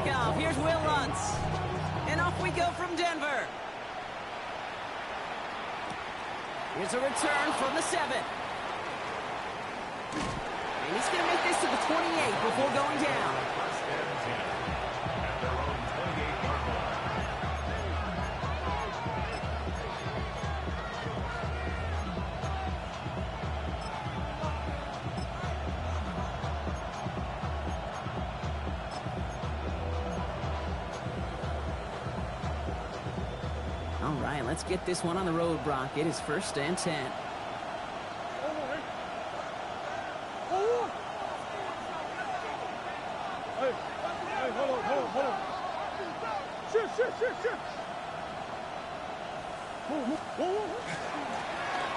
kickoff. Here's Will Lutz. And off we go from Denver. Here's a return from the 7. And he's going to make this to the 28 before going down. All right, let's get this one on the road, Brock. It is 1st and 10.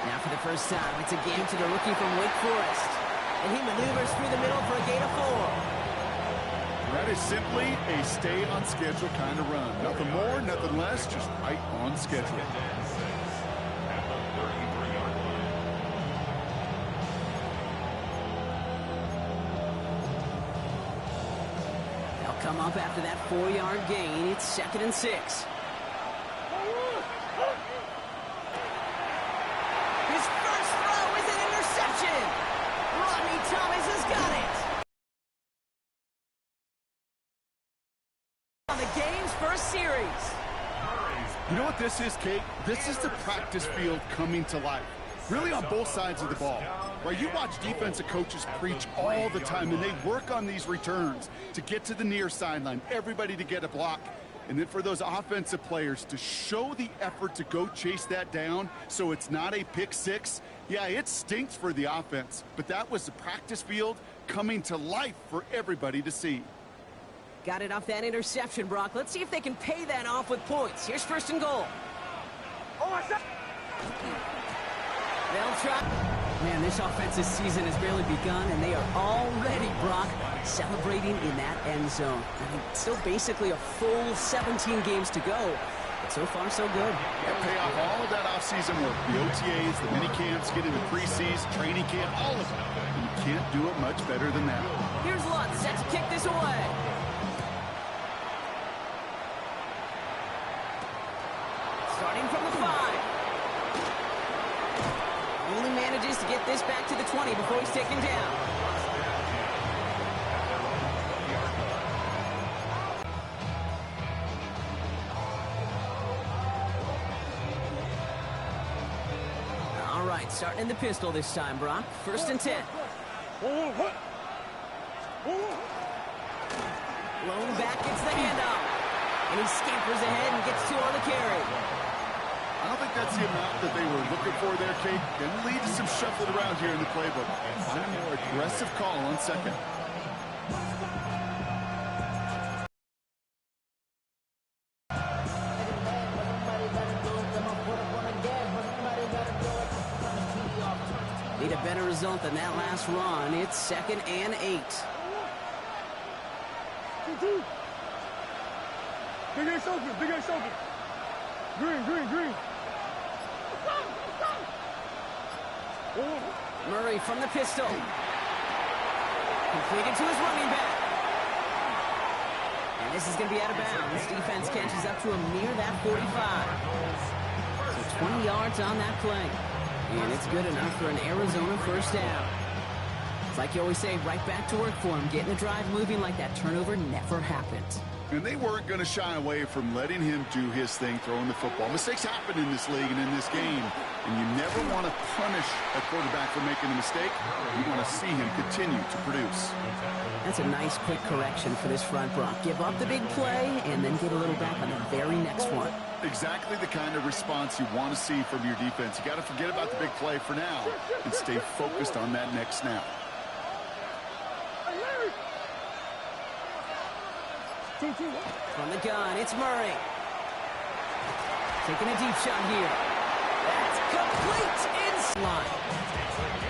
Now for the first time, it's a game to the rookie from Wake Forest. And he maneuvers through the middle for a gain of 4. That is simply a stay on schedule kind of run. Nothing more, nothing less, just right on schedule. They'll come up after that 4-yard gain. It's 2nd and 6. His first throw is an interception. Rodney Thomas has got it. On the game's first series. You know what this is, Kate? This is the practice field coming to life. Really on both sides of the ball. Right, you watch defensive coaches preach all the time, and they work on these returns to get to the near sideline, everybody to get a block. And then for those offensive players to show the effort to go chase that down so it's not a pick six. Yeah, it stinks for the offense, but that was the practice field coming to life for everybody to see. Got it off that interception, Brock. Let's see if they can pay that off with points. Here's 1st and goal. They'll try. Man, this offensive season has barely begun, and they are already, Brock, celebrating in that end zone. I mean, still basically a full 17 games to go, but so far so good. Yeah, pay off all of that offseason work. The OTAs, the mini camps, get into preseason, training camp, all of it. And you can't do it much better than that. Here's Lutz, set to kick this away. Starting from the 5. Only manages to get this back to the 20 before he's taken down. All right, starting in the pistol this time, Brock. 1st and 10. Lone back gets the handoff. And he scampers ahead and gets 2 on the carry. I don't think that's the amount that they were looking for there, Kate. Going to lead to some shuffling around here in the playbook. Find a more aggressive call on 2nd. Need a better result than that last run. It's 2nd and 8. Big ass open, big ass open. Green, green, green. Murray from the pistol. Completed to his running back. And this is going to be out of bounds. Defense catches up to him near that 45. So 20 yards on that play. And it's good enough for an Arizona 1st down. It's like you always say, right back to work for him. Getting the drive moving like that turnover never happened. And they weren't going to shy away from letting him do his thing, throwing the football. Mistakes happen in this league and in this game. And you never want to punish a quarterback for making a mistake. You want to see him continue to produce. That's a nice quick correction for this front, Brock. Give up the big play and then get a little back on the very next one. Exactly the kind of response you want to see from your defense. You got to forget about the big play for now and stay focused on that next snap. From the gun, it's Murray. Taking a deep shot here. That's complete inside.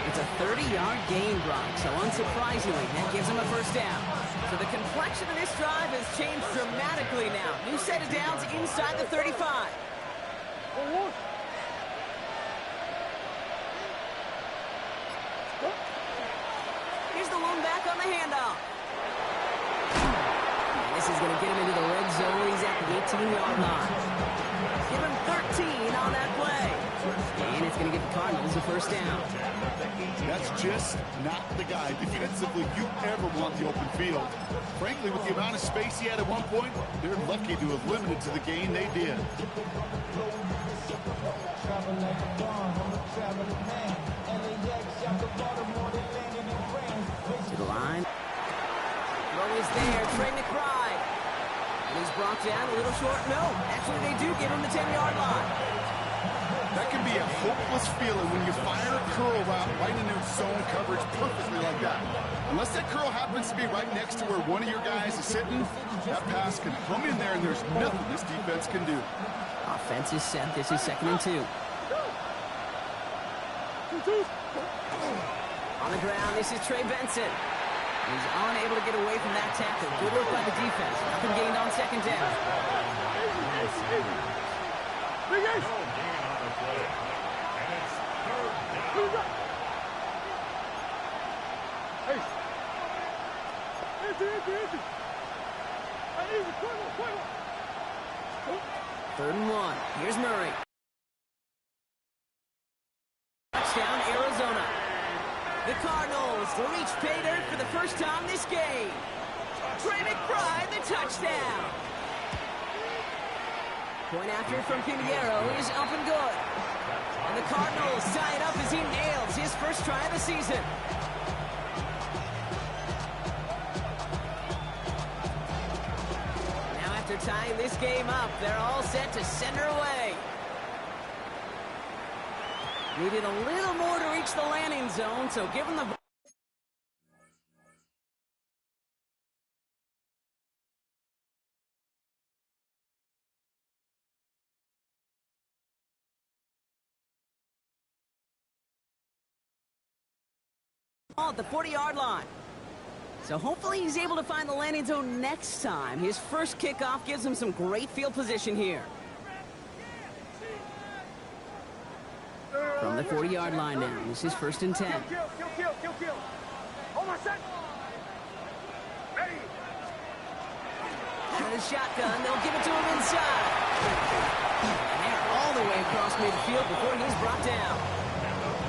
It's a 30-yard gain, Brock, so unsurprisingly, that gives him a 1st down. So the complexion of this drive has changed dramatically now. New set of downs inside the 35. Here's the lone back on the handoff. This is going to get him into the red zone. He's at the 18-yard line. Give him 13 on that play. And it's going to give the Cardinals a first down. That's just not the guy defensively you ever want the open field. Frankly, with the amount of space he had at one point, they're lucky to have limited to the gain they did. To the line. Throw is there. Trey McBride. And he's brought down a little short. No, actually they do give him the 10-yard line. That can be a hopeless feeling when you fire a curl route right into zone coverage perfectly like that. Unless that curl happens to be right next to where one of your guys is sitting, that pass can hum in there and there's nothing this defense can do. Offense is set. This is 2nd and 2. On the ground, this is Trey Benson. He's unable to get away from that tackle. Good work by the defense. Nothing gained on 2nd down. Third and 1. Here's Murray. Touchdown, Arizona. The Cardinals reach pay dirt for the first time this game. Trey McBride, the touchdown. Point after from Pinheiro is up and good. And the Cardinals tie it up as he nails his first try of the season. Now after tying this game up, they're all set to send her away. Needed a little more to reach the landing zone, so give them the... at the 40-yard line. So hopefully he's able to find the landing zone next time. His first kickoff gives him some great field position here. From the 40-yard line now, this is 1st and 10. Kill. Hold on, set. Ready. Out of the shotgun, they'll give it to him inside. And they're all the way across midfield before he's brought down.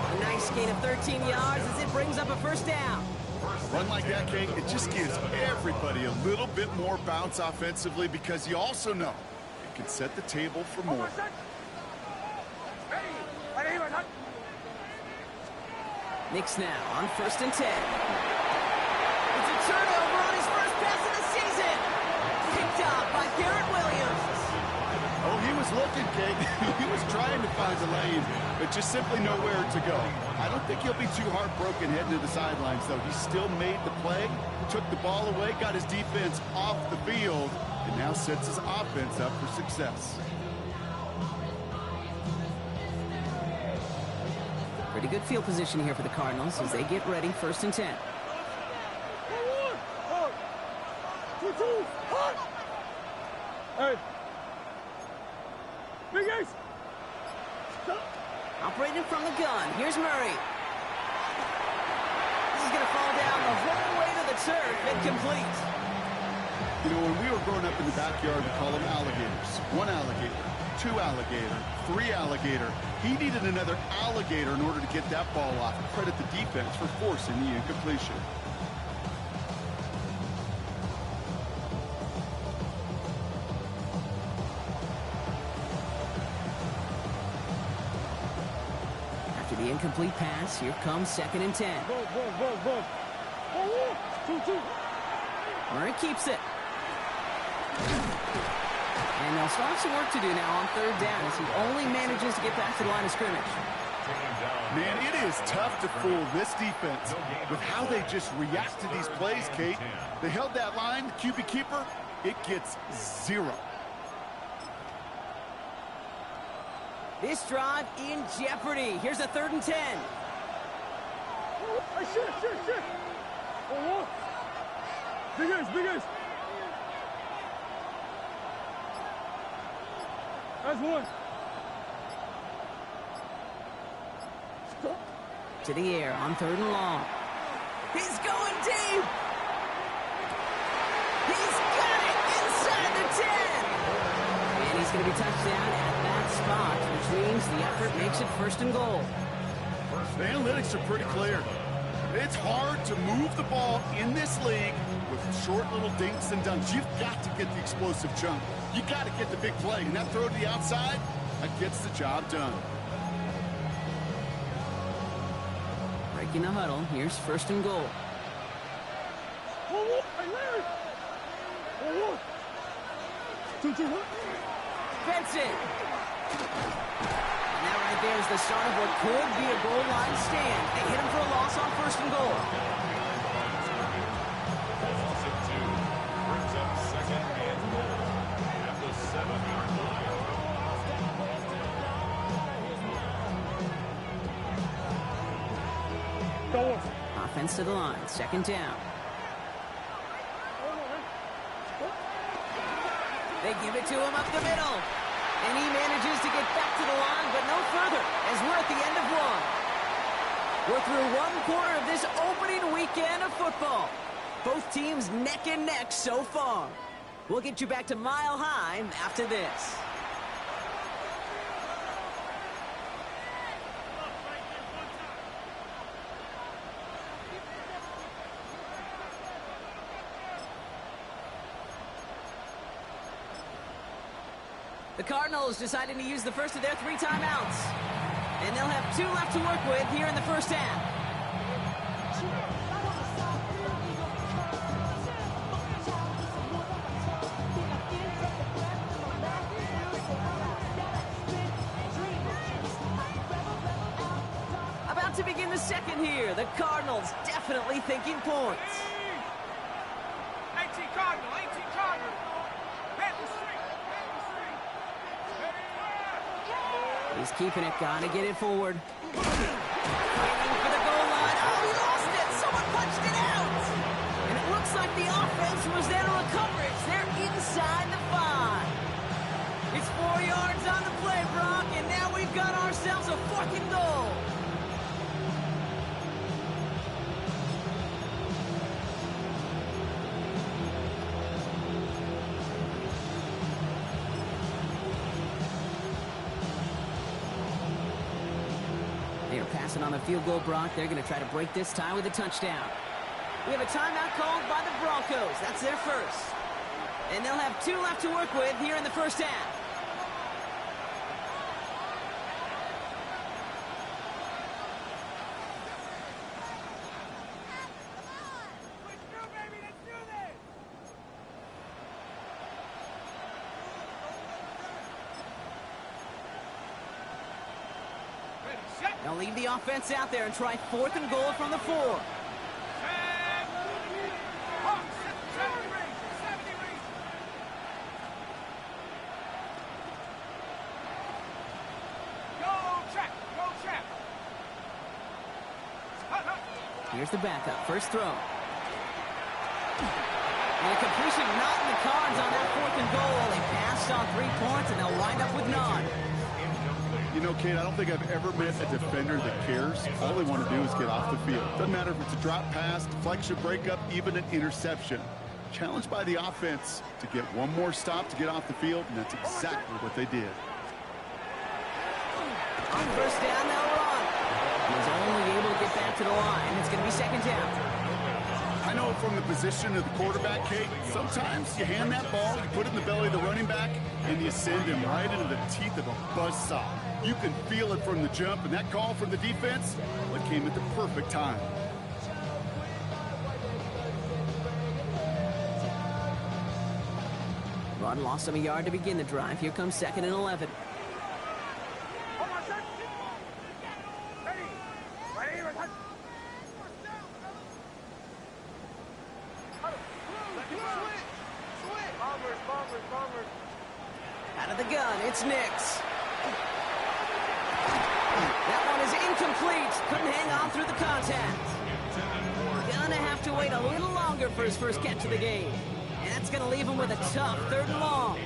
A nice gain of 13 yards as it brings up a first down. Run like that, Kate, it just gives everybody a little bit more bounce offensively because you also know it can set the table for more. Knicks now on 1st and 10. It's a turnover on his first pass of the season. Picked off by Garrett Williams. Oh, he was looking, Kate. He was trying to find the lane, but just simply nowhere to go. I don't think he'll be too heartbroken heading to the sidelines, though. He still made the play, took the ball away, got his defense off the field, and now sets his offense up for success. Pretty good field position here for the Cardinals as they get ready, 1st and 10. Hey. Big Ace. Operating from the gun, here's Murray. This is going to fall down the whole way to the turf and complete. You know, when we were growing up in the backyard, we call them alligators. 1 alligator, 2 alligator, 3 alligator. He needed another alligator in order to get that ball off. Credit the defense for forcing the incompletion. After the incomplete pass, here comes 2nd and 10. Murray keeps it. And they'll start some work to do now on 3rd down as he only manages to get past the line of scrimmage. Man, it is tough to fool this defense with how they just react to these plays, Kate. They held that line, the QB keeper, it gets 0. This drive in jeopardy. Here's a 3rd and 10. Hey, shit. Oh, Big Ace. That's 1. To the air on 3rd and long. He's going deep. He's got it. And he's going to be touched down at that spot, which means the effort makes it 1st and goal. The analytics are pretty clear. It's hard to move the ball in this league with short little dinks and dunks. You've got to get the explosive chunk. You got to get the big play. And that throw to the outside, that gets the job done. Breaking the huddle. Here's 1st and goal. Benson. And that right there is the start of what could be a goal line stand. They hit him for a loss on 1st and goal. Brings up 2nd and goal at the 7-yard line. Offense to the line. 2nd down. They give it to him up the middle. And he manages to get back to the line, but no further, as we're at the end of 1. We're through 1 quarter of this opening weekend of football. Both teams neck and neck so far. We'll get you back to Mile High after this. The Cardinals deciding to use the first of their 3 timeouts. And they'll have 2 left to work with here in the 1st half. About to begin the 2nd here. The Cardinals definitely thinking points. 18 Cardinal, 18 Cardinal. He's keeping it. Gotta get it forward. Waiting for the goal line. Oh, he lost it. Someone punched it out. And it looks like the offense was there to recover it. They're inside the 5. It's 4 yards on the play, Brock. And now we've got ourselves a 4th and goal. Passing on the field goal, Brock. They're going to try to break this tie with a touchdown. We have a timeout called by the Broncos. That's their first. And they'll have 2 left to work with here in the 1st half. They'll leave the offense out there and try 4th and goal from the 4. Here's the backup. First throw. And a completion not in the cards on that 4th and goal. They passed on 3 points, and they'll wind up with none. You know, Kate, I don't think I've ever met a defender that cares. All they want to do is get off the field. Doesn't matter if it's a drop pass, deflection, breakup, even an interception. Challenged by the offense to get one more stop to get off the field, and that's exactly what they did. On 1st down, they'll run. He's only able to get back to the line. It's going to be 2nd down. I know from the position of the quarterback, Kate, sometimes you hand that ball, you put it in the belly of the running back, and you send him right into the teeth of a buzzsaw. You can feel it from the jump, and that call from the defense, well, it came at the perfect time. Run lost him a yard to begin the drive. Here comes 2nd and 11. Out of the gun, it's Nix. That one is incomplete. Couldn't hang on through the contact. Gonna have to wait a little longer for his first catch of the game. And that's gonna leave him with a tough 3rd and long.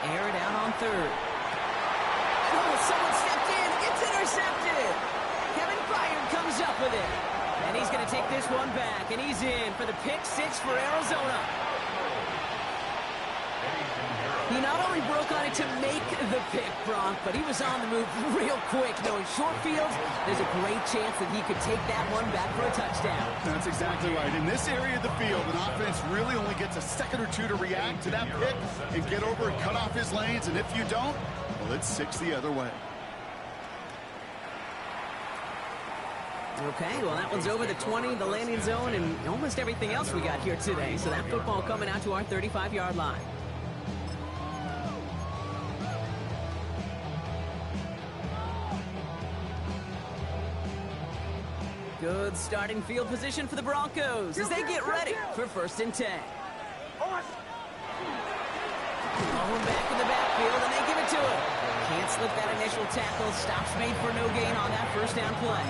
Air it out on 3rd. Oh, someone stepped in. It's intercepted. Kevin Byard comes up with it. And he's going to take this one back, and he's in for the pick six for Arizona. He not only broke on it to make the pick, Brock, but he was on the move real quick. Knowing short fields, there's a great chance that he could take that one back for a touchdown. That's exactly right. In this area of the field, an offense really only gets a second or two to react to that pick and get over and cut off his lanes. And if you don't, well, it's 6 the other way. Okay, well, that one's over the 20, the landing zone, and almost everything else we got here today. So that football coming out to our 35-yard line. Good starting field position for the Broncos as they get ready for 1st and 10. Going back in the backfield, and they give it to him. Can't slip that initial tackle. Stops made for no gain on that 1st down play.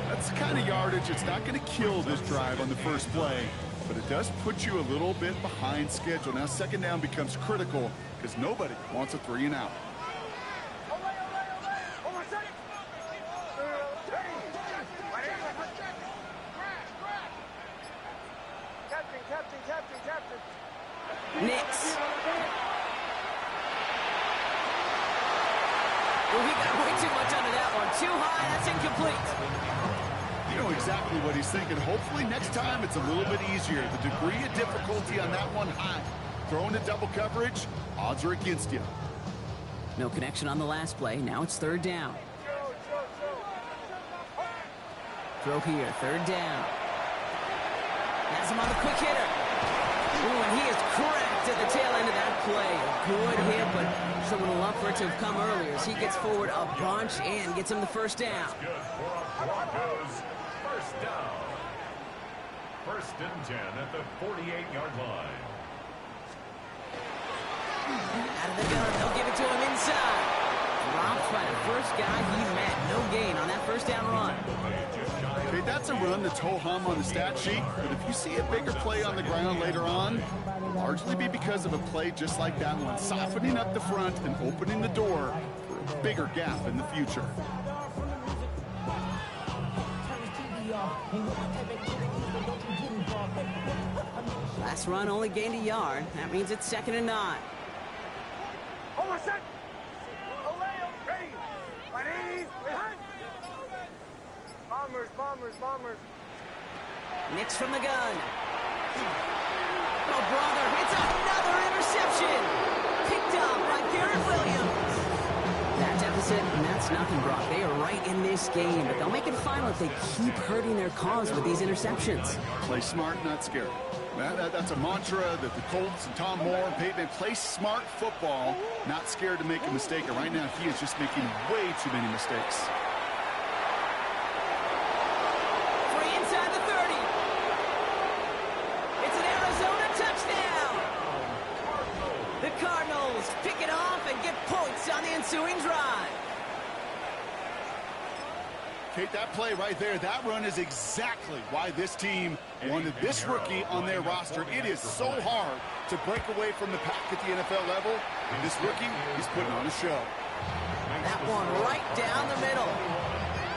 That's the kind of yardage. It's not going to kill this drive on the first play, but it does put you a little bit behind schedule. Now 2nd down becomes critical because nobody wants a 3 and out. Nix. Oh, he got way too much under that one. Too high, that's incomplete. You know exactly what he's thinking. Hopefully next time it's a little bit easier. The degree of difficulty on that one high. Throwing to double coverage, odds are against you. No connection on the last play. Now it's 3rd down. Throw here, 3rd down. Has him on the quick hitter. Ooh, and he is cracked at the tail end of that play. A good hit, but just a little love for it to have come earlier as he gets forward a bunch and gets him the 1st down. Good for Broncos. 1st down. 1st and 10 at the 48-yard line. Out of the gun, they'll give it to him inside. Dropped by the first guy he met. No gain on that 1st down run. Okay, that's a run that's ho-hum on the stat sheet, but if you see a bigger play on the ground later on, it'll largely be because of a play just like that one, softening up the front and opening the door for a bigger gap in the future. Last run only gained a yard. That means it's 2nd and 9. Bombers. Nix from the gun. Oh, brother, it's another interception. Picked up by Garrett Williams. That deficit, and that's nothing, Brock. They are right in this game, but they'll make it final if they keep hurting their cause with these interceptions. Play smart, not scared. That's a mantra that the Colts and Tom Moore and Peyton play smart football, not scared to make a mistake. And right now, he is just making way too many mistakes. Pick it off and get points on the ensuing drive. Kate, that play right there, that run is exactly why this team wanted this rookie on their roster. It is so hard to break away from the pack at the NFL level. And this rookie, he's putting on a show. That one right down the middle.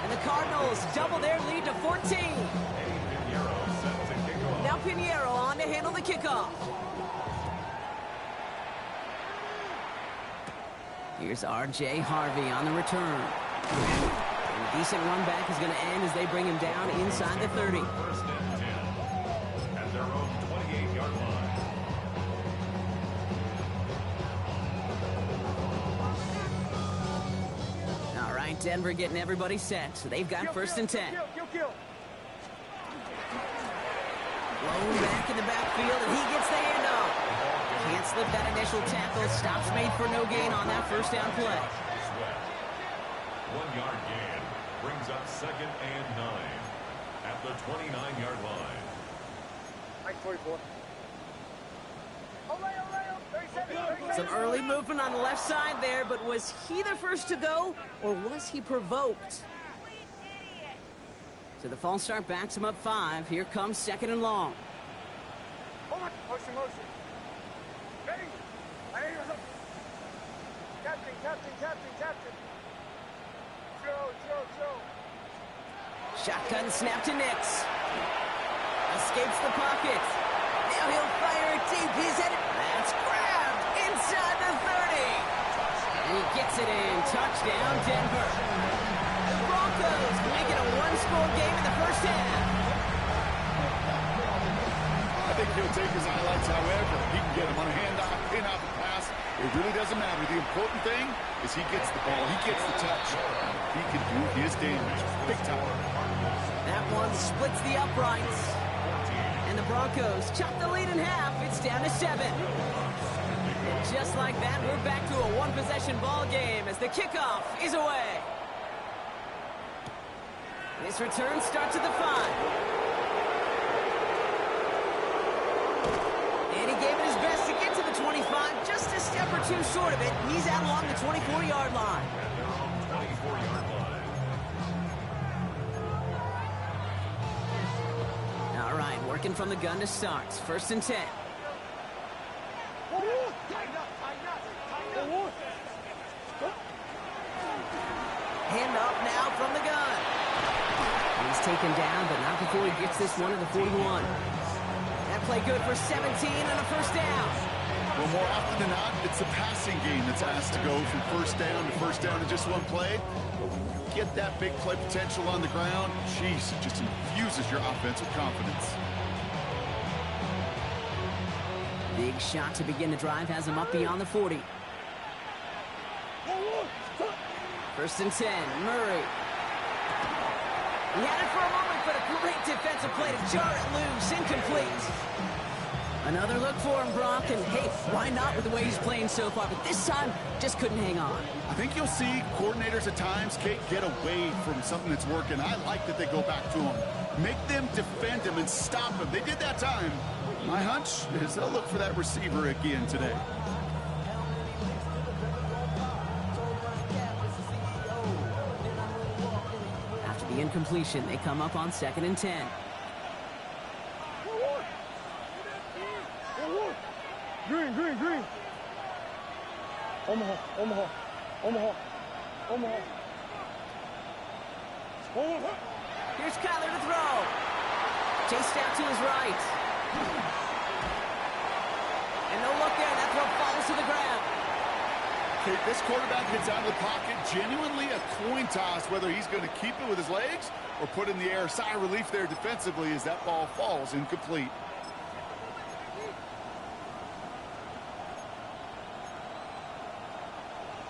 And the Cardinals double their lead to 14. Now Pinheiro on to handle the kickoff. Here's R.J. Harvey on the return. And a decent run back is going to end as they bring him down inside the 30. 1st and 10 at their own 28-yard line. All right, Denver getting everybody set. So they've got 1st and 10. Blown back in the backfield, and he gets the handoff. Can't slip that initial tackle. Stops made for no gain on that 1st down play. 1-yard gain brings up 2nd and 9 at the 29-yard line. 44. Some early movement on the left side there, but was he the first to go, or was he provoked? So the false start backs him up 5. Here comes 2nd and long. Motion. Ready. Captain. Shotgun snap to Nix. Escapes the pocket. Now he'll fire it deep. He's headed. That's grabbed inside the 30. And he gets it in. Touchdown, Denver. The Broncos make it a one-score game in the first half. I think he'll take his highlights however. He can get him on a handoff, pin-off, pass. It really doesn't matter. The important thing is he gets the ball. He gets the touch. He can do his damage. Big time. That one splits the uprights. And the Broncos chop the lead in half. It's down to 7. And just like that, we're back to a one-possession ball game as the kickoff is away. This return starts at the 5. And he gave it his best to get to the 25. Just a step or two short of it. He's out along the 24-yard line. 24-yard line. All right, working from the gun to start. 1st and 10. Hand off now from the gun. He's taken down, but not before he gets this one to the 41. That play good for 17 and a first down. Well, more often than not, it's the passing game that's asked to go from first down in just one play. But when you get that big play potential on the ground, geez, it just infuses your offense with confidence. Big shot to begin the drive has him up beyond the 40. 1st and 10, Murray. He had it for a moment, but a great defensive play to jar it loose, incomplete. Another look for him, Brock, and hey, why not with the way he's playing so far? But this time, just couldn't hang on. I think you'll see coordinators at times, Kate, get away from something that's working. I like that they go back to him. Make them defend him and stop him. They did that time. My hunch is they'll look for that receiver again today. After the incompletion, they come up on 2nd and 10. Green. Omaha. Here's Kyler to throw. Chased out to his right. And no look there. That throw falls to the ground. Okay, this quarterback gets out of the pocket, genuinely a coin toss, whether he's going to keep it with his legs or put it in the air. Sigh of relief there defensively as that ball falls incomplete.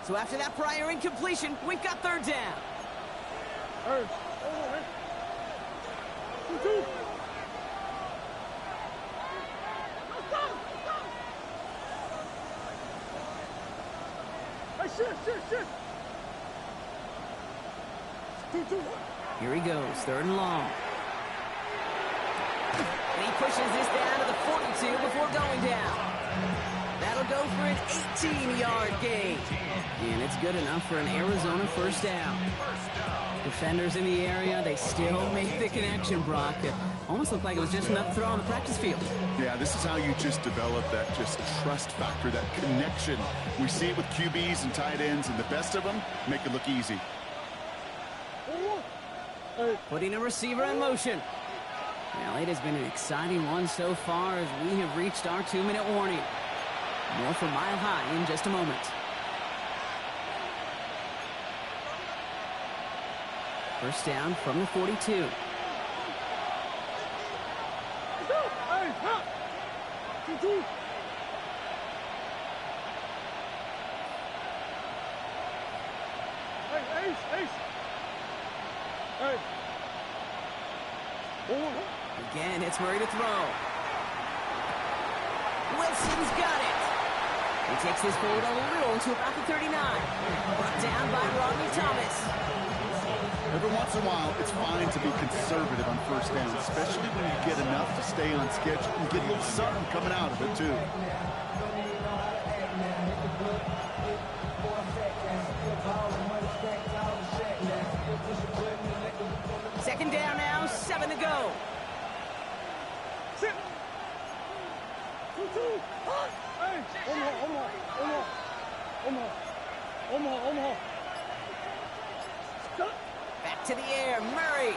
So after that prior incompletion, we've got 3rd down. Hey, 2-2. Hey, shit. 2-2. Here he goes, 3rd and long. And he pushes this down to the 42 before going down. That'll go for an 18-yard gain. And it's good enough for an Arizona first down. Defenders in the area, they still make the connection, Brock. It almost looked like it was just enough to throw on the practice field. Yeah, this is how you just develop that just trust factor, that connection. We see it with QBs and tight ends, and the best of them make it look easy. Putting a receiver in motion. Well, it has been an exciting one so far as we have reached our 2-minute warning. More from Mile High in just a moment. First down from the 42. Again, it's Murray to throw. Wilson's got it. He takes this forward a little to about the 39. Brought down by Rodney Thomas. Every once in a while, it's fine to be conservative on first down, especially when you get enough to stay on schedule and get a little something coming out of it, too. Second down now, 7 to go. Sit. 2-2. Hey, Omaha. Stop. to the air. Murray.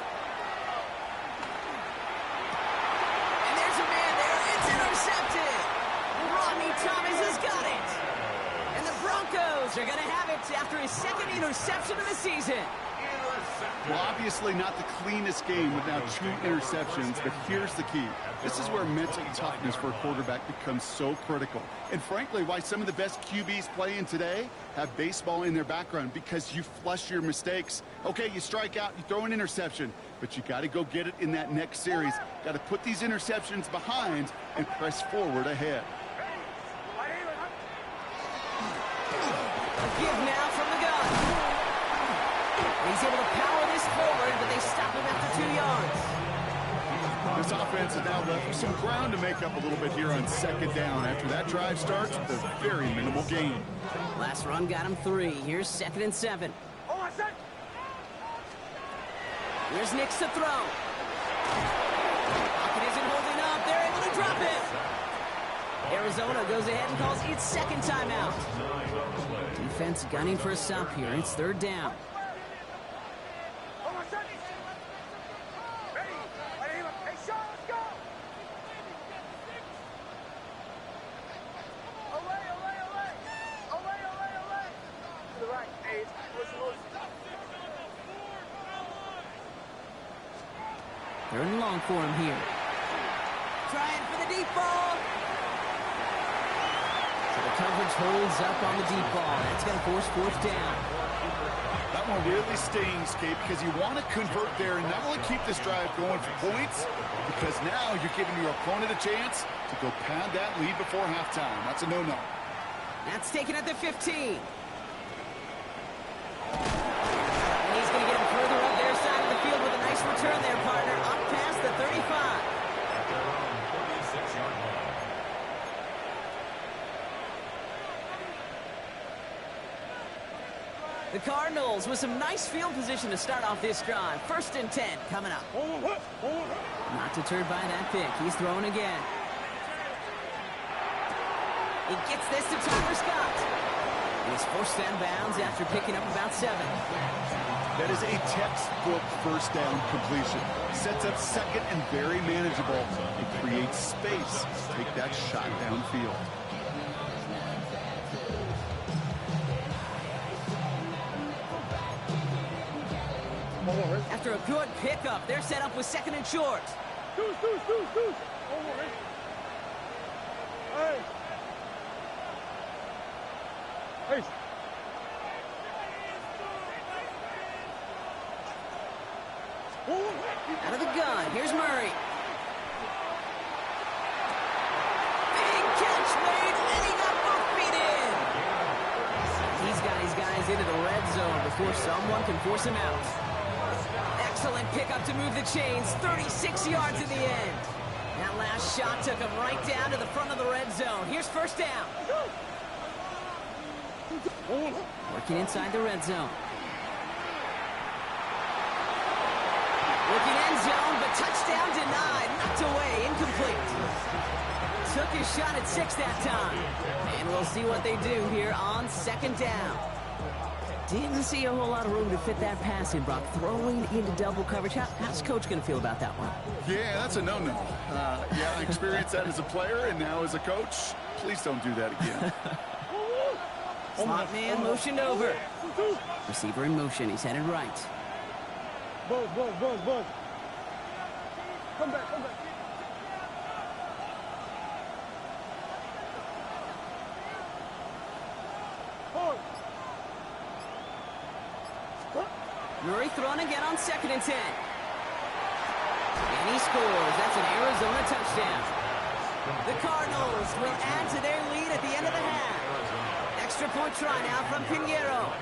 And there's a man there. It's intercepted. Rodney Thomas has got it. And the Broncos are going to have it after his second interception of the season. Well, obviously not the cleanest game with now 2 interceptions, but here's the key. This is where mental toughness for a quarterback becomes so critical. And frankly, why some of the best QBs playing today have baseball in their background, because you flush your mistakes. Okay, you strike out, you throw an interception, but you got to go get it in that next series. Got to put these interceptions behind and press forward ahead. A give now from the gun. He's able to power this forward, but they stop him after 2 yards. This offense is now left with some ground to make up a little bit here on second down after that drive starts with a very minimal gain. Last run got him 3. Here's 2nd and 7. Here's Nix to throw. Pocket isn't holding up. They're able to drop it. Arizona goes ahead and calls its second timeout. Defense gunning for a stop here. It's 3rd down. They're in long for him here. Trying for the deep ball. So the coverage holds up on the deep ball. That's going to force 4th down. That one really stings, Kate, because you want to convert there and not only keep this drive going for points, because now you're giving your opponent a chance to go pad that lead before halftime. That's a no-no. That's taken at the 15. And he's going to get him further up their side of the field with a nice return there, partner. Up past the 35. The Cardinals with some nice field position to start off this drive. 1st and 10 coming up. Not deterred by that pick. He's throwing again. He gets this to Tyler Scott. He's forced down bounds after picking up about 7. That is a textbook first down completion. Sets up second and very manageable. It creates space to take that shot downfield. After a good pickup, they're set up with 2nd and short. Deuce. Hey. Hey. Out of the gun, here's Murray. Big catch made, and he got both feet in. He's got his guys into the red zone before someone can force him out. Excellent pickup to move the chains, 36 yards in the end. That last shot took him right down to the front of the red zone. Here's 1st down. Working inside the red zone. Looking end zone, but touchdown denied. Knocked away, incomplete. Took his shot at 6 that time. And we'll see what they do here on 2nd down. Didn't see a whole lot of room to fit that pass in, Brock. Throwing into double coverage. How's Coach going to feel about that one? Yeah, that's a no-no. Yeah, I experienced that as a player and now as a coach. Please don't do that again. Slot man motioned over. Receiver in motion. He's headed right. Buzz. Come back. Hold. Murray throwing again on 2nd and 10. And he scores. That's an Arizona touchdown. The Cardinals will add to their lead at the end of the half. Extra point try now from Pinheiro.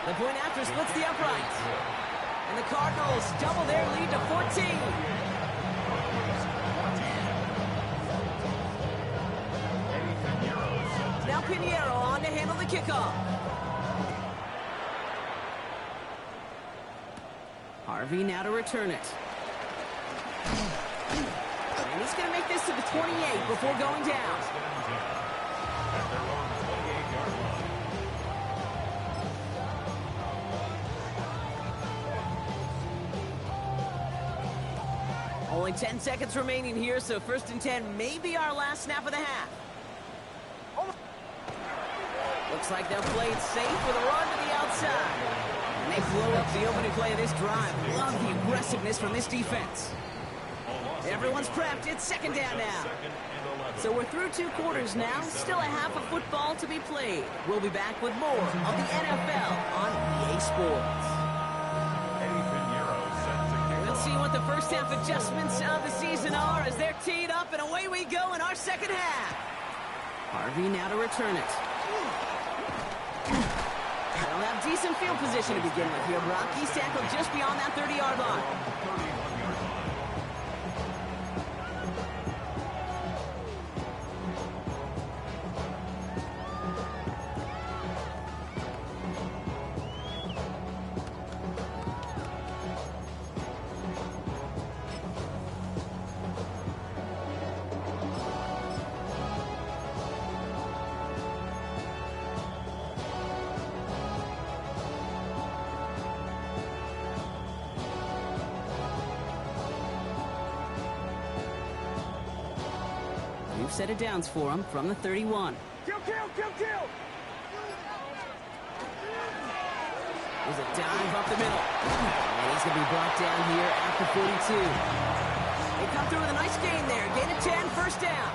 The point after splits the uprights. And the Cardinals double their lead to 14. Now Pinheiro on to handle the kickoff. Harvey now to return it. And he's going to make this to the 28 before going down. Only 10 seconds remaining here, so 1st and 10 may be our last snap of the half. Looks like they'll play it safe with a run to the outside. And they blow up the opening play of this drive. Love the aggressiveness from this defense. Everyone's prepped. It's 2nd down now. So we're through 2 quarters now. Still a half of football to be played. We'll be back with more of the NFL on EA Sports. We'll see what the first half adjustments of the season are as they're teed up, and away we go in our 2nd half. Harvey now to return it. They'll have decent field position to begin with here. Rocky's tackled just beyond that 30-yard line. New set of downs for him from the 31. Kill, kill, kill, kill! There's a dive up the middle. And he's going to be brought down here at the 42. They come through with a nice gain there. Gain of 10, 1st down.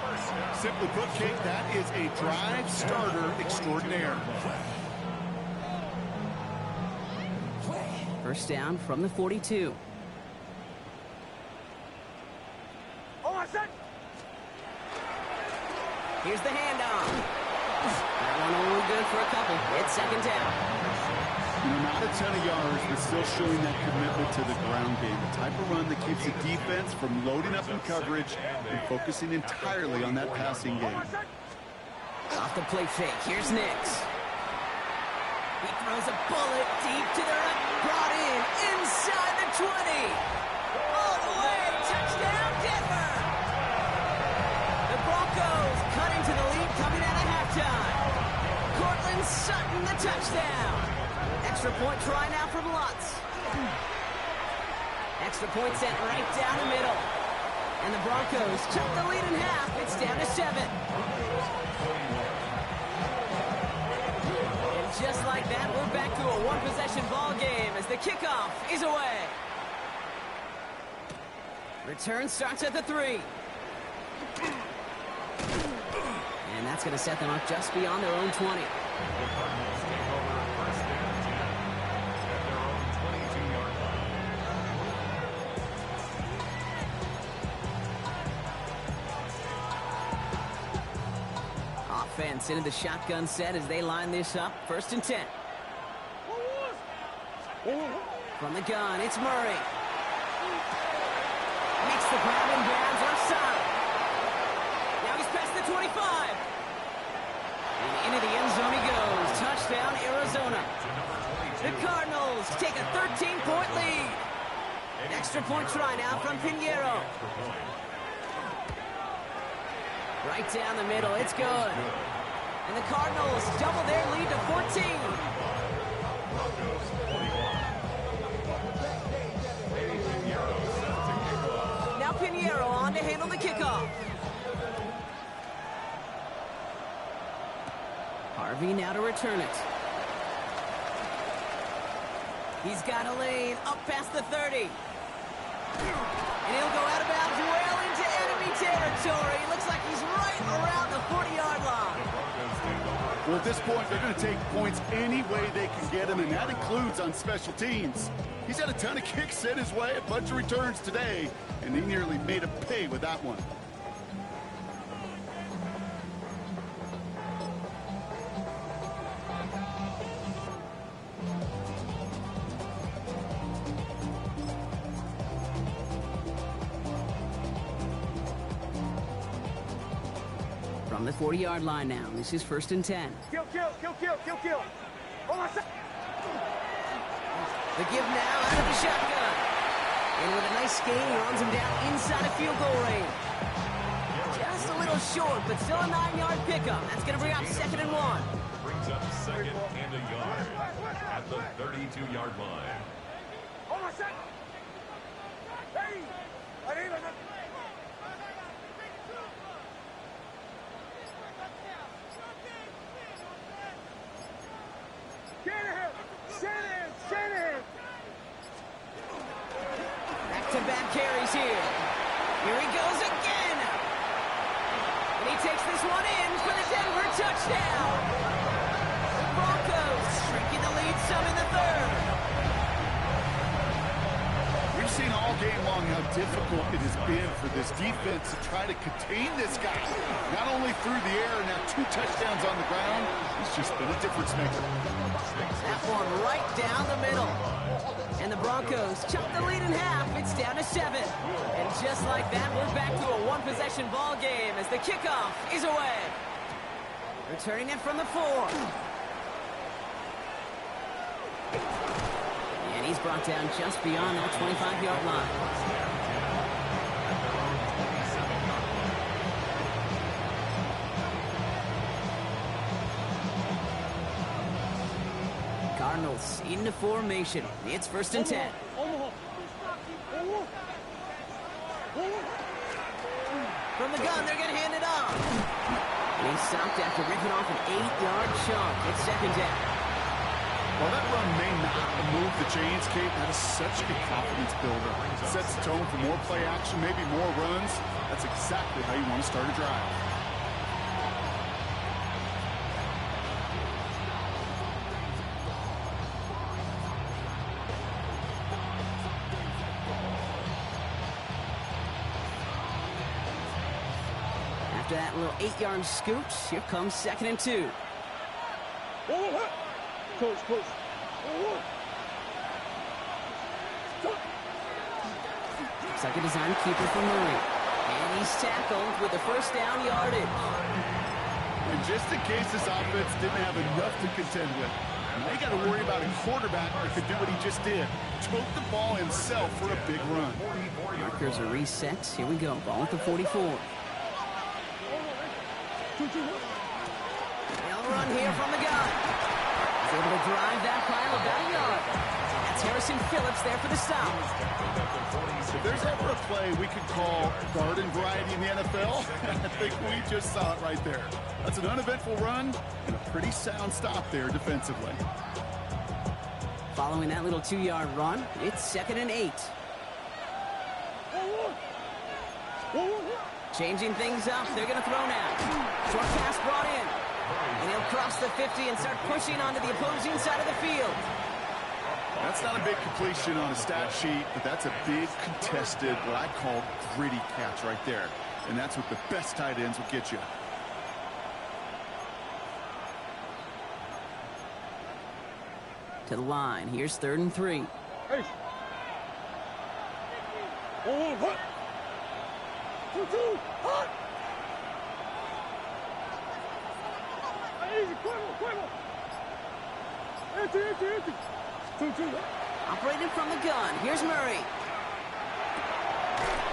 Simply put, Kate, that is a drive starter extraordinaire. 1st down from the 42. Here's the handoff. That one only good for a couple. It's 2nd down. Not a ton of yards, but still showing that commitment to the ground game. The type of run that keeps the defense from loading up in coverage and focusing entirely on that passing game. Off the play fake. Here's Nix. He throws a bullet deep to the right. Brought in inside the 20. All the way. Touchdown, Denver. The Broncos cut into the lead coming out of halftime. Cortland Sutton, the touchdown. Extra point try now from Lutz. Extra point sent right down the middle. And the Broncos cut the lead in half. It's down to 7. And just like that, we're back to a one-possession ball game as the kickoff is away. Return starts at the 3. And that's going to set them up just beyond their own 20. Offense into the shotgun set as they line this up. 1st and 10. From the gun, it's Murray. Makes the grab and grabs offside. Now he's past the 25. And into the end zone he goes. Touchdown, Arizona. The Cardinals take a 13-point lead. Extra point try now from Pinheiro. Right down the middle, it's good. And the Cardinals double their lead to 14. Now Pinheiro on to handle the kickoff. Harvey now to return it. He's got a lane up past the 30. And he'll go out of bounds well into enemy territory. Looks like he's right around the 40-yard line. Well, at this point, they're going to take points any way they can get them, and that includes on special teams. He's had a ton of kicks sent his way, a bunch of returns today, and he nearly made a pay with that one. From the 40-yard line now, this is 1st and 10. Kill, kill, kill, kill, kill, kill. The give now out of the shotgun. And with a nice gain, he runs him down inside of field goal range. Just a little short, but still a 9-yard pickup. That's going to bring up 2nd and 1. Brings up 2nd and a yard at the 32-yard line. Hold on a second. Hey! Back-to-back carries here. Here he goes again. And he takes this one in for the Denver touchdown. The Broncos shrinking the lead some in the third. We've seen all game long how difficult it has been for this defense to try to contain this guy. Not only through the air, now 2 touchdowns on the ground. He's just been a difference maker. That one right down the middle. And the Broncos chop the lead in half. It's down to 7. And just like that, we're back to a one-possession ball game as the kickoff is away. Returning it from the 4. And he's brought down just beyond that 25-yard line. Cardinals into formation. It's 1st and 10. From the gun, they're going to hand it off. And he's stopped after ripping off an 8-yard chunk. It's 2nd down. While that run may not move the chains, Kate, that is such a confidence builder. It sets the tone for more play action, maybe more runs. That's exactly how you want to start a drive. After that little 8-yard scoot, here comes 2nd and 2. Close. Looks like a design keeper for Murray. And he's tackled with the 1st down yardage. And just in case this offense didn't have enough to contend with, now you got to worry about a quarterback that could do what he just did. Tote the ball himself for a big run. Markers are reset. Here we go. Ball at the 44. They'll run here from the gun. He's able to drive that pile about a yard. That's Harrison Phillips there for the stop. If there's ever a play we could call garden variety in the NFL, I think we just saw it right there. That's an uneventful run and a pretty sound stop there defensively. Following that little 2-yard run, it's 2nd and 8. Changing things up, they're going to throw now. Short pass brought in. And he'll cross the 50 and start pushing onto the opposing side of the field. That's not a big completion on a stat sheet, but that's a big contested, what I call gritty catch right there. And that's what the best tight ends will get you. To the line, here's 3rd and 3. Hey. Operating from the gun. Here's Murray.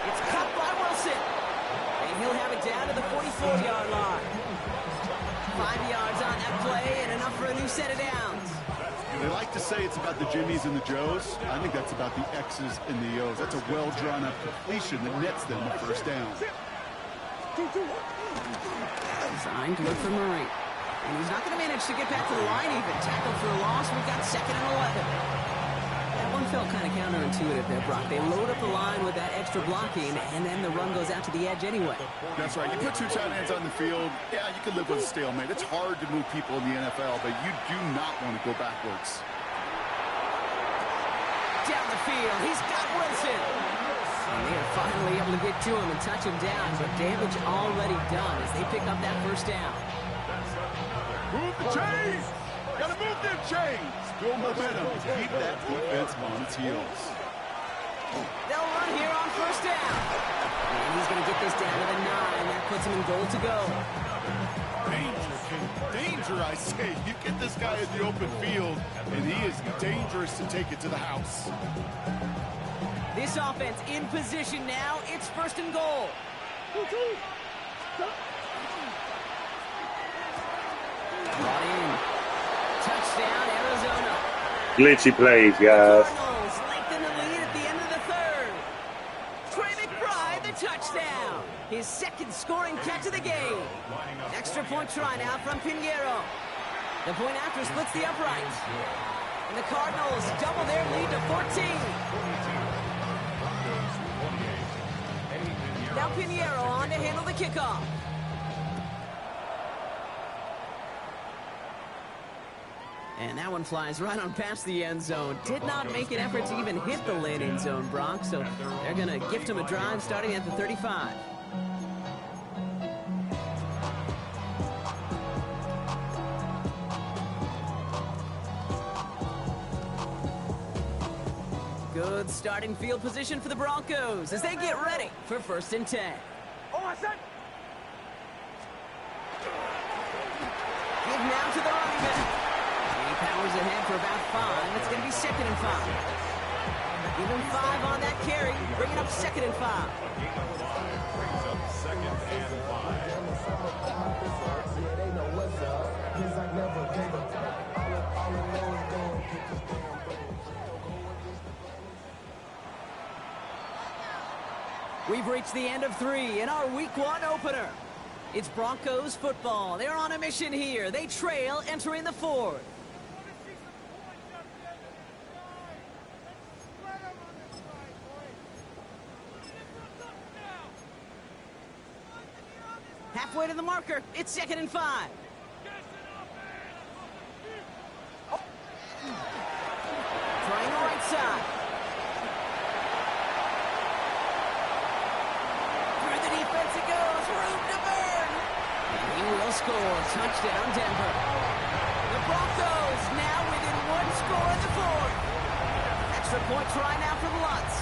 It's caught by Wilson. And he'll have it down to the 44-yard line. 5 yards on that play and enough for a new set of downs. They like to say it's about the Jimmies and the Joes. I think that's about the X's and the O's. That's a well-drawn-up completion that nets them the 1st down. Designed to look for Murray. And he's not going to manage to get back to the line even. Tackled for a loss. We've got 2nd and 11. That one felt kind of counterintuitive there, Brock. They load up the line with that extra blocking, and then the run goes out to the edge anyway. That's right. You put 2 tight ends on the field, yeah, you can live with a stalemate. It's hard to move people in the NFL, but you do not want to go backwards. Down the field. He's got Wilson. And they are finally able to get to him and touch him down, but damage already done as they pick up that 1st down. Move the chains! Gotta move them chains! Build momentum. Keep that defense on its heels. They'll run here on 1st down. And he's going to get this down to the 9. That puts him in goal to go. Danger, King. Danger, I say. You get this guy in the open field, and he is dangerous to take it to the house. This offense in position now. It's 1st and goal. Brought in. Touchdown, Arizona. Glitchy plays, guys. Cardinals lengthen the lead at the end of the 3rd. Trey McBride touchdown. His second scoring catch of the game. Extra point try now from Pinheiro. The point after splits the upright. And the Cardinals double their lead to 14. Now Pinheiro on to handle the kickoff. And that one flies right on past the end zone. Did not make an effort to even hit the landing zone, Brock. So they're going to gift him a drive starting at the 35. Good starting field position for the Broncos as they get ready for 1st and 10. Oh, I said. Give now to the running back. He powers ahead for about 5. It's going to be 2nd and 5. Give him 5 on that carry. Bring it up 2nd and 5. Brings up 2nd and 5. We've reached the end of 3 in our Week 1 opener. It's Broncos football. They're on a mission here. They trail entering the 4th. Halfway to the marker. It's 2nd and 5. Trying the right side. Through the defense it goes. Room to burn. And he will score. Touchdown, Denver. The Broncos now within 1 score in the 4th. Extra point try now from Lutz.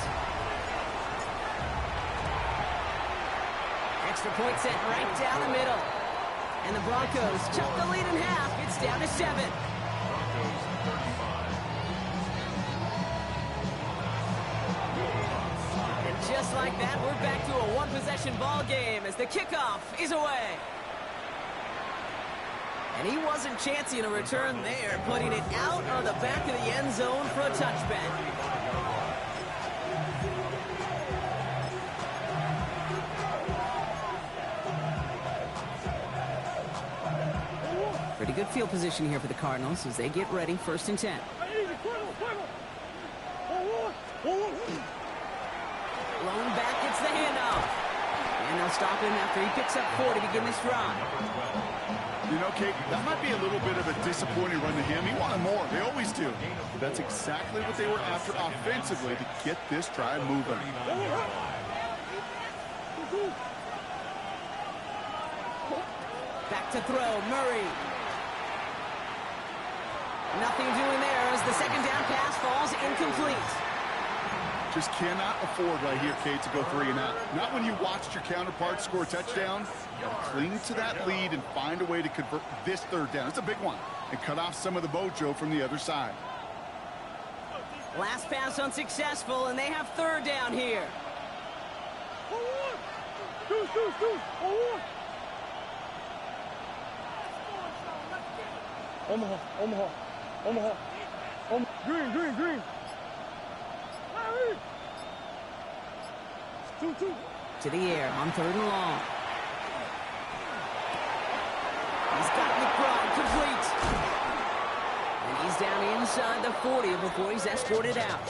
Extra point set right down the middle. And the Broncos chop the lead in half. It's down to 7. And just like that, we're back to a one-possession ball game as the kickoff is away. And he wasn't chancing a return there, putting it out on the back of the end zone for a touchback. Pretty good field position here for the Cardinals as they get ready 1st and 10. Blown back gets the handoff. And they'll stop him after he picks up 4 to begin this drive. You know, Kate, that might be a little bit of a disappointing run to him. He wanted more. They always do. But that's exactly what they were after offensively to get this drive moving. Back to throw, Murray. Nothing doing there as the 2nd down pass falls incomplete. Just cannot afford right here, Kate, to go 3 and out. Not when you watched your counterpart score a touchdown. Cling to that lead and find a way to convert this 3rd down. It's a big one. And cut off some of the mojo from the other side. Last pass unsuccessful, and they have 3rd down here. Omaha. Green. To the air on 3rd and long. He's got McBride complete. And he's down inside the 40 before he's escorted out.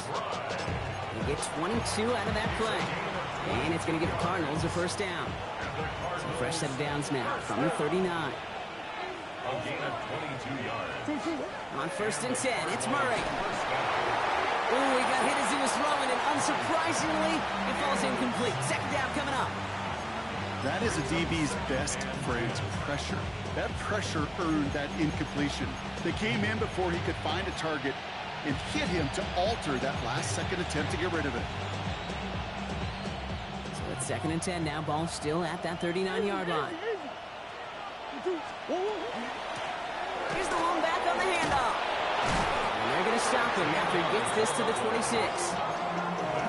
He gets 22 out of that play. And it's going to give the Cardinals a 1st down. So fresh set of downs now from the 39. A gain of 22 yards. On 1st and 10, it's Murray. Ooh, he got hit as he was throwing, and unsurprisingly, it falls incomplete. 2nd down coming up. That is a DB's best friend, pressure. That pressure earned that incompletion. They came in before he could find a target and hit him to alter that last-second attempt to get rid of it. So it's 2nd and 10 now. Ball still at that 39-yard line. Here's the one back on the handoff. And they're going to stop him after he gets this to the 26.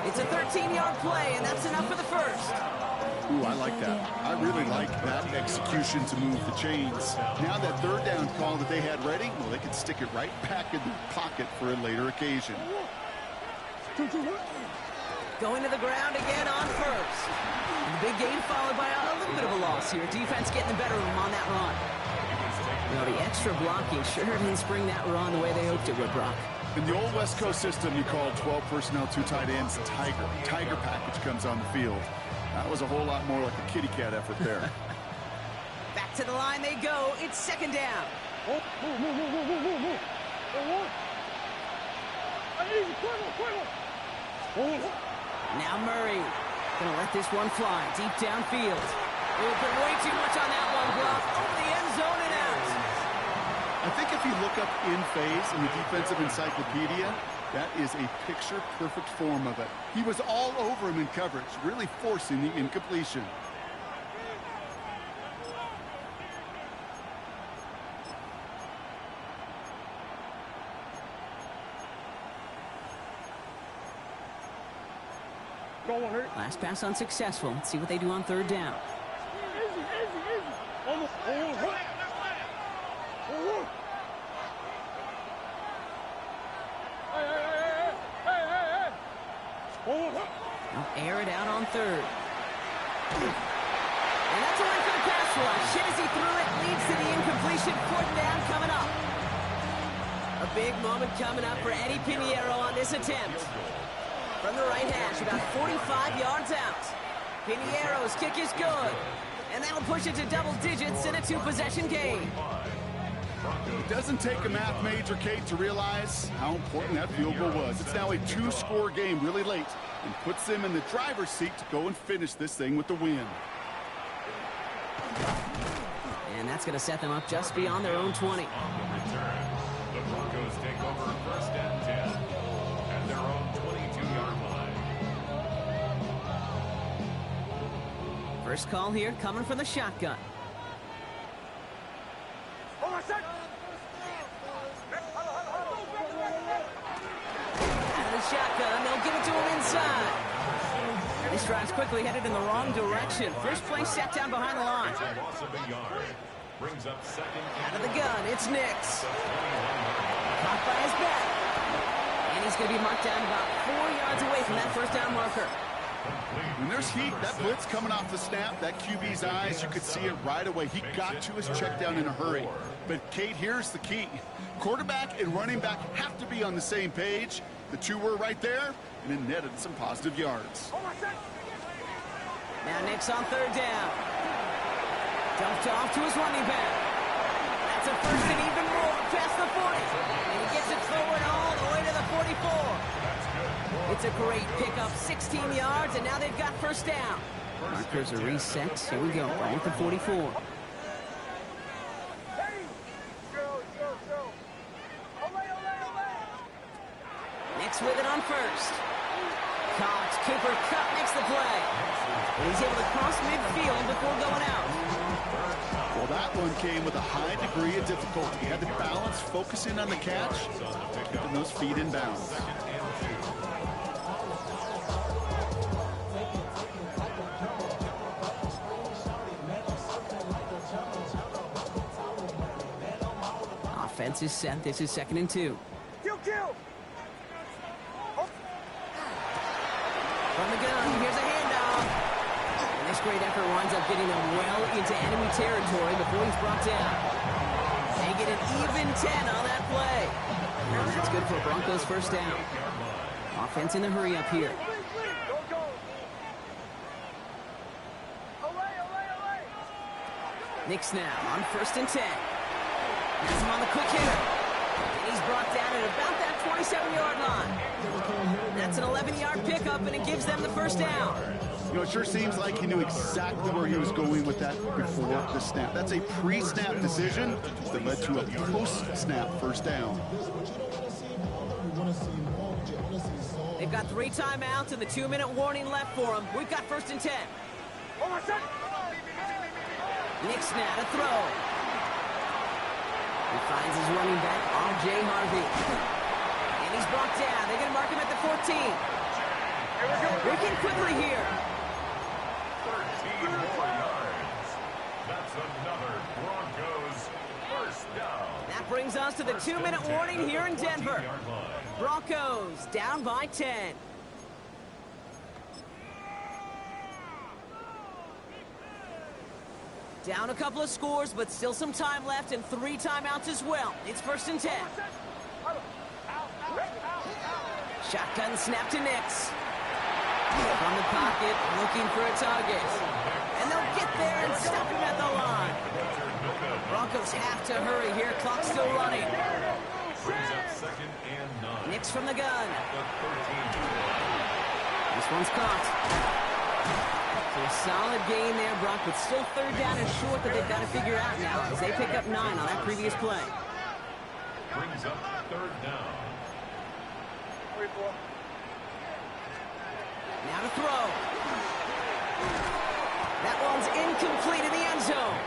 It's a 13-yard play, and that's enough for the 1st. Ooh, I like that. I really like that execution to move the chains. Now that 3rd down call that they had ready, well, they can stick it right back in the pocket for a later occasion. Going to the ground again on first. And the big gain followed by a little bit of a loss here. Defense getting the better of them on that run. Well, the extra blocking sure didn't spring that run the way they hoped it would, Brock. In the old West Coast system, you called 12 personnel, 2 tight ends, Tiger. Tiger package comes on the field. That was a whole lot more like a kitty cat effort there. Back to the line they go. It's second down. Now Murray gonna let this one fly deep downfield. They put way too much on that one, Brock. Over the end zone and out. I think if you look up in phase in the defensive encyclopedia, that is a picture-perfect form of it. He was all over him in coverage, really forcing the incompletion. Last pass unsuccessful. Let's see what they do on third down. Now air it out on third. And that's away for the pass rush. Shit as he threw it, leads to the incompletion. Fourth down coming up. A big moment coming up for Eddie Pinheiro on this attempt. From the right hash, about 45 yards out. Pinheiro's kick is good. And that'll push it to double digits in a 2-possession game. It doesn't take a math major, Kate, to realize how important that field goal was. It's now a 2-score game really late and puts them in the driver's seat to go and finish this thing with the win. And that's going to set them up just beyond their own 20. On the return, the Broncos take over 1st and 10 at their own 22-yard line. First call here coming from the shotgun. Out of the shotgun, they'll give it to him inside. And he strides quickly, headed in the wrong direction. First play set down behind the line. It's a loss of a yard. Brings up second. Out of the gun, it's Nix. Caught by his back. And he's going to be marked down about 4 yards away from that first down marker. When there's heat, that blitz coming off the snap, that QB's eyes, you could see it right away. He got to his check down in a hurry. But, Kate, here's the key. Quarterback and running back have to be on the same page. The two were right there, and it netted some positive yards. Now Nix on third down. Dumped off to his running back. That's a first and even more past the 40. And he gets it forward all the way to the 44. It's a great pickup, 16 yards, and now they've got first down. Markers are reset. Here we go, ball at the 44. Nix with it on first. Cox, Cooper Kupp makes the play. And he's able to cross midfield before going out. Well, that one came with a high degree of difficulty. He had to balance, focusing on the catch, keeping those feet in bounds. Offense is set. This is 2nd and 2. Kill! From the gun, here's a handoff. And this great effort winds up getting them well into enemy territory before he's brought down. They get an even 10 on that play. And that's good for Broncos first down. Offense in the hurry up here. Nix now on 1st and 10. Has him on the quick hitter. And he's brought down at about that 27-yard line. That's an 11-yard pickup, and it gives them the first down. You know, it sure seems like he knew exactly where he was going with that before the snap. That's a pre-snap decision that led to a post-snap first down. They've got 3 timeouts and the 2-minute warning left for them. We've got 1st and 10. Nix now to throw. He finds his running back, R.J. Harvey. And he's brought down. They're going to mark him at the 14. Working quickly here. 13 more yards. That's another Broncos first down. That brings us to the 2-minute warning here in Denver. Broncos down by 10. Down a couple of scores, but still some time left and 3 timeouts as well. It's 1st and 10. Shotgun snap to Nix. From the pocket, looking for a target. And they'll get there and stop him at the line. Broncos have to hurry here. Clock's still running. Brings up 2nd and 9. Nix from the gun. The 13. This one's caught. So a solid gain there, Brock, but still 3rd down and short that they've got to figure out now as they pick up 9 on that previous play. Brings up 3rd down. Now to throw. That one's incomplete in the end zone.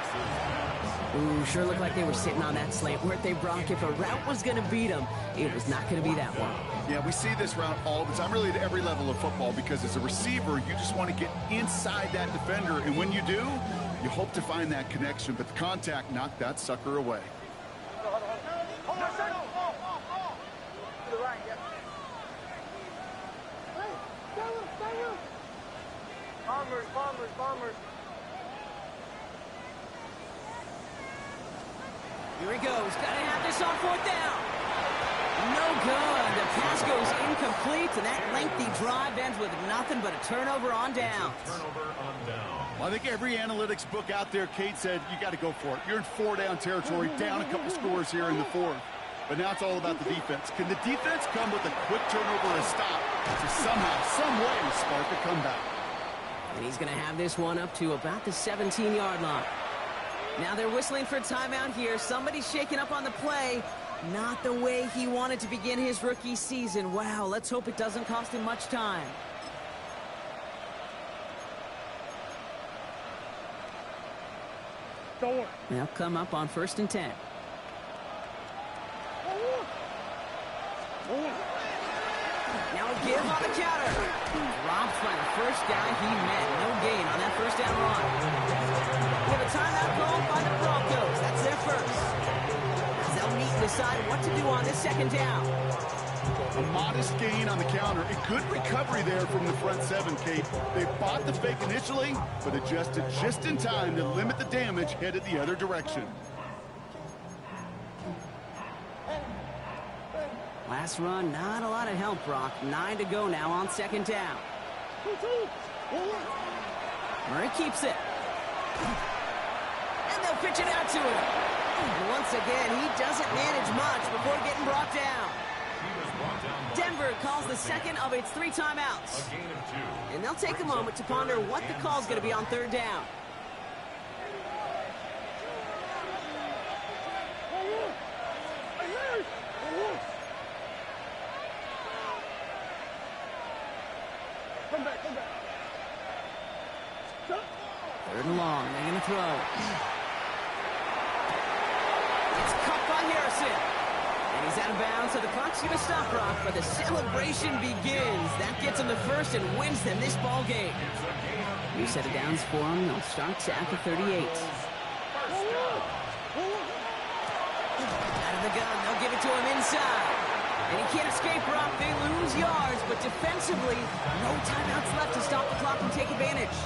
Ooh, sure looked like they were sitting on that slant, weren't they, Brock? If a route was going to beat them, it was not going to be that one. Yeah, we see this route all the time, really at every level of football, because as a receiver, you just want to get inside that defender, and when you do, you hope to find that connection, but the contact knocked that sucker away. Bombers. Here he goes. Got to have this on 4th down. No good. The pass goes incomplete, and that lengthy drive ends with nothing but a turnover on down. Turnover on down. Well, I think every analytics book out there, Kate, said you got to go for it. You're in 4-down territory, down a couple scores here in the 4th. But now it's all about the defense. Can the defense come with a quick turnover and stop to somehow, some way, spark a comeback? And he's going to have this one up to about the 17-yard line. Now they're whistling for a timeout here. Somebody's shaking up on the play. Not the way he wanted to begin his rookie season. Wow, let's hope it doesn't cost him much time. They'll come up on 1st and 10. Now a give on the counter. Dropped by the first guy he met. No gain on that 1st down run. With a timeout called by the Broncos. That's their first. As they'll meet and decide what to do on this 2nd down. A modest gain on the counter. A good recovery there from the front 7, Kate. They bought the fake initially, but adjusted just in time to limit the damage headed the other direction. Last run, not a lot of help, Brock. 9 to go now on 2nd down. Murray keeps it. And they'll pitch it out to him. Once again, he doesn't manage much before getting brought down. Denver calls the 2nd of its 3 timeouts. A gain of 2. And they'll take a moment to ponder what the call's going to be on 3rd down. Come back. 3rd and long. They're going to throw. It's caught by Harrison. And he's out of bounds, so the clock's going to stop, Brock, but the celebration begins. That gets them the first and wins them this ball game. New set of downs for them. They'll start at the 38. Out of the gun. They'll give it to him inside. And he can't escape, Brock. They lose yards, but defensively, no timeouts left to stop the clock and take advantage.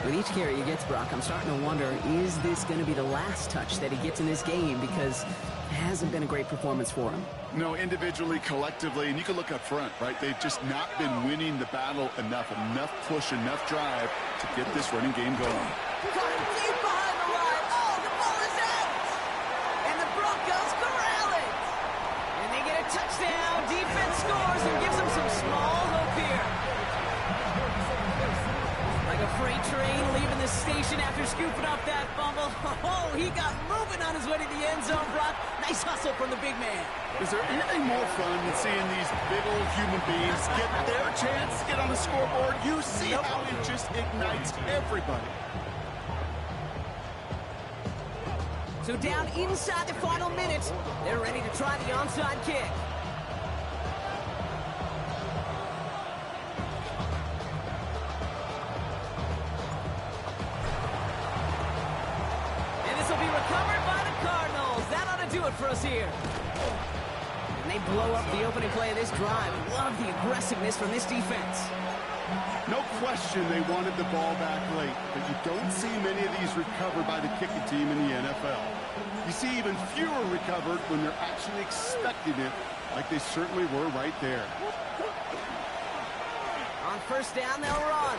With each carry he gets, Brock, I'm starting to wonder, is this going to be the last touch that he gets in this game? Because it hasn't been a great performance for him. No, individually, collectively, and you can look up front, right? They've just not been winning the battle enough push, enough drive to get this running game going. Caught deep behind the line. Oh, the ball is out! And the Broncos corral it! And they get a touchdown. Defense scores and gives them some small hope here. Like a freight train leaving the station after scooping up that fumble. Oh, he got moving on his way to the end zone, Brock. Nice hustle from the big man. Is there anything more fun than seeing these big old human beings get their chance to get on the scoreboard? You see how it just ignites everybody. So down inside the final minute, they're ready to try the onside kick. And this will be recovered by the Cardinals. That ought to do it for us here. And they blow up the opening play of this drive. Love the aggressiveness from this defense. No question they wanted the ball back late, but you don't see many of these recovered by the kicking team in the NFL. You see even fewer recovered when they're actually expecting it, like they certainly were right there. On first down, they'll run.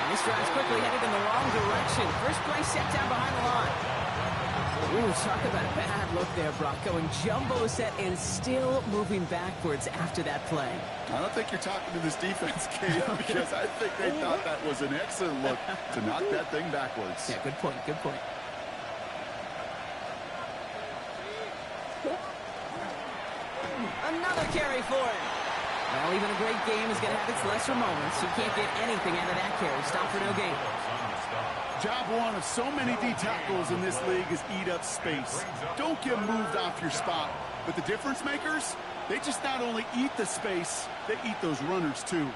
And this drive's quickly headed in the wrong direction. First play set down behind the line. Ooh, talk about a bad look there, Brock. Going jumbo set and still moving backwards after that play. I don't think you're talking to this defense, Kate, because I think they thought that was an excellent look to knock that thing backwards. Yeah, good point, good point. Another carry for him. Well, even a great game is going to have its lesser moments. You can't get anything out of that carry. Stop for no gain. Job one of so many D tackles in this league is eat up space. Don't get moved off your spot. But the difference makers, they just not only eat the space, they eat those runners too.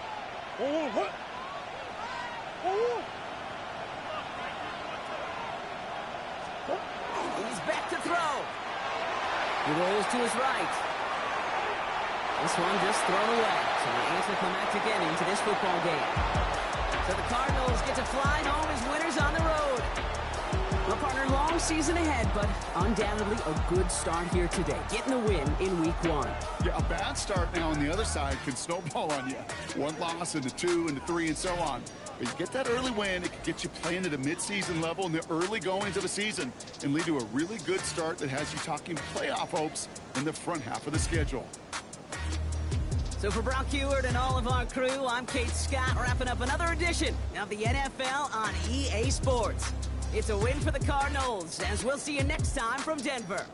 He's back to throw. He rolls to his right. This one just thrown away. So an anticlimactic ending to this football game. So the Cardinals get to fly home as winners on the road. Well, partner, long season ahead, but undoubtedly a good start here today. Getting the win in week 1. Yeah, a bad start now on the other side can snowball on you. One loss into 2 into 3 and so on. But you get that early win, it can get you playing at a midseason level in the early goings of the season and lead to a really good start that has you talking playoff hopes in the front half of the schedule. So for Brock Heward and all of our crew, I'm Kate Scott, wrapping up another edition of the NFL on EA Sports. It's a win for the Cardinals, as we'll see you next time from Denver.